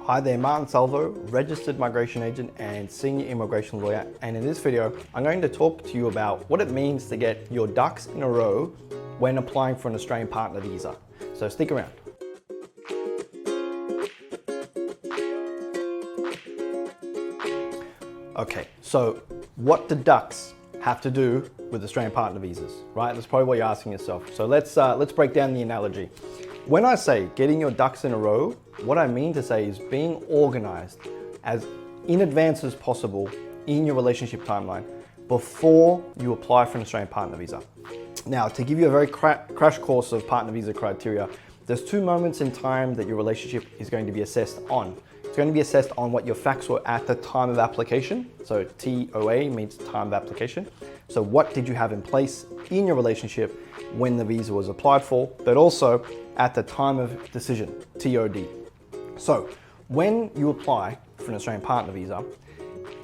Hi there, Martin Salvo, registered migration agent and senior immigration lawyer. And in this video, I'm going to talk to you about what it means to get your ducks in a row when applying for an Australian partner visa. So stick around. Okay, so what do ducks have to do with Australian partner visas, right? That's probably what you're asking yourself. So let's break down the analogy. When I say getting your ducks in a row, what I mean to say is being organized as in advance as possible in your relationship timeline before you apply for an Australian partner visa. Now, to give you a very crash course of partner visa criteria, there's two moments in time that your relationship is going to be assessed on. It's going to be assessed on what your facts were at the time of application. So TOA means time of application. So what did you have in place in your relationship when the visa was applied for, but also at the time of decision, TOD. So when you apply for an Australian partner visa,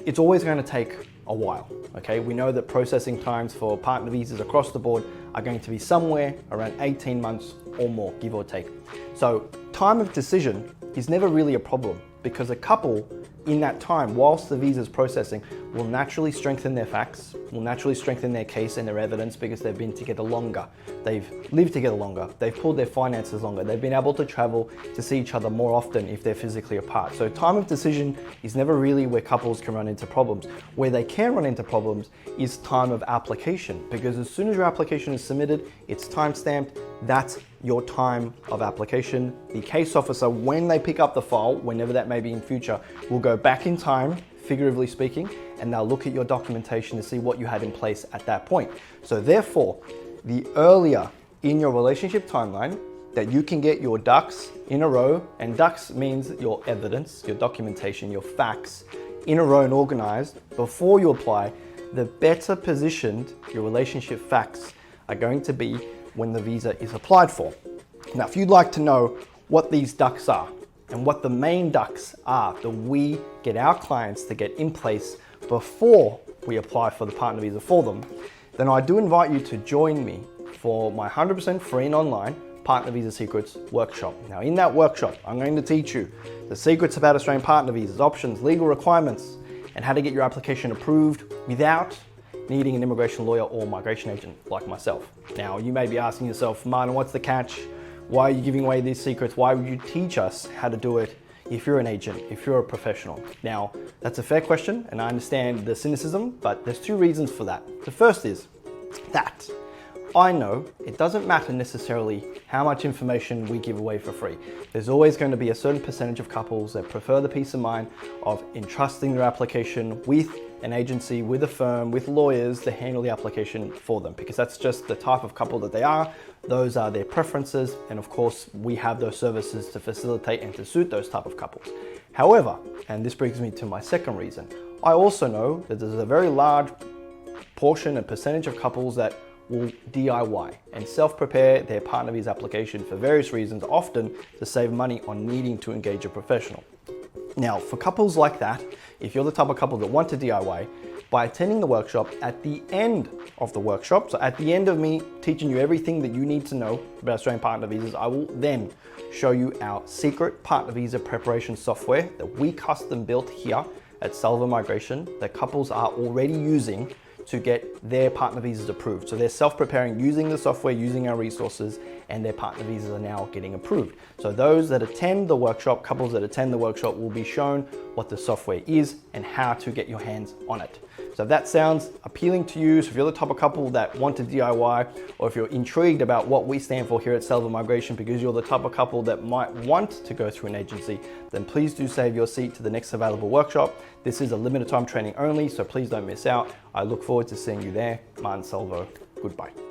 it's always going to take a while, okay? We know that processing times for partner visas across the board are going to be somewhere around 18 months or more, give or take. So time of decision is never really a problem because a couple in that time, whilst the visa is processing, will naturally strengthen their facts, will naturally strengthen their case and their evidence because they've been together longer. They've lived together longer. They've pulled their finances longer. They've been able to travel to see each other more often if they're physically apart. So time of decision is never really where couples can run into problems. Where they can run into problems is time of application, because as soon as your application is submitted, it's time-stamped. That's your time of application. The case officer, when they pick up the file, whenever that may be in future, will go back in time, figuratively speaking, and they'll look at your documentation to see what you had in place at that point. So therefore, the earlier in your relationship timeline that you can get your ducks in a row, and ducks means your evidence, your documentation, your facts in a row and organized before you apply, the better positioned your relationship facts are going to be when the visa is applied for. Now, if you'd like to know what these ducks are and what the main ducks are that we get our clients to get in place before we apply for the partner visa for them, then I do invite you to join me for my 100% free and online Partner Visa Secrets workshop. Now, in that workshop, I'm going to teach you the secrets about Australian partner visas, options, legal requirements, and how to get your application approved without needing an immigration lawyer or migration agent like myself. Now, you may be asking yourself, Martin, what's the catch? Why are you giving away these secrets? Why would you teach us how to do it if you're an agent, if you're a professional? Now, that's a fair question, and I understand the cynicism, but there's two reasons for that. The first is that I know it doesn't matter necessarily how much information we give away for free. There's always going to be a certain percentage of couples that prefer the peace of mind of entrusting their application with an agency, with a firm, with lawyers to handle the application for them, because that's just the type of couple that they are. Those are their preferences, and of course we have those services to facilitate and to suit those type of couples. However, and this brings me to my second reason, I also know that there's a very large portion and percentage of couples that will DIY and self-prepare their partner visa application for various reasons, often to save money on needing to engage a professional. Now, for couples like that, if you're the type of couple that want to DIY, by attending the workshop, at the end of the workshop, so at the end of me teaching you everything that you need to know about Australian partner visas, I will then show you our secret partner visa preparation software that we custom built here at Salvo Migration that couples are already using to get their partner visas approved. So they're self-preparing using the software, using our resources, and their partner visas are now getting approved. So those that attend the workshop, couples that attend the workshop, will be shown what the software is and how to get your hands on it. So if that sounds appealing to you, so if you're the type of couple that want to DIY, or if you're intrigued about what we stand for here at Salvo Migration because you're the type of couple that might want to go through an agency, then please do save your seat to the next available workshop. This is a limited time training only, so please don't miss out. I look forward to seeing you there. Martin Salvo, goodbye.